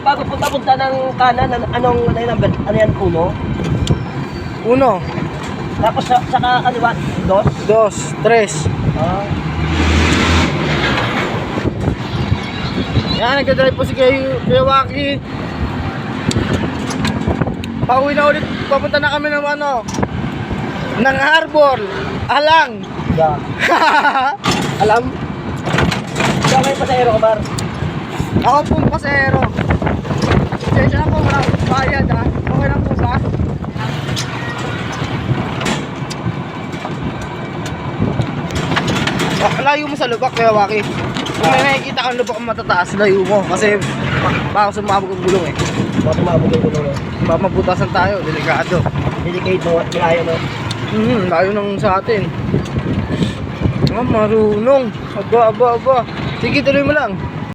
bago punta ng kanan, anong number? Ano yan, uno? Uno, Tapos saka kaliwa, dos? dos, tres. Ah. Yan, nagdadrive po si Kuya Waki. Pauwi na ulit, papunta na kami ng ano, ng Harbor, Alang. Yeah. Alam? Ikaw kayo pasahero ka, Bar? Ako pong pasero. Sensya na po, wala akong bayad ha. Okay lang po ba? Layo mo sa lubak, Kuya Waki. Kung may nakikita kang lubak matataas, layo mo. Kasi baka sumabog ang gulong eh. Baka tumabog yung gulo, no? Baka mabutasan tayo, delikado. Delicate mo, kinayo, no? Layo nang sa atin. Ah, marunong. Aba. Sige, tuloy mo lang.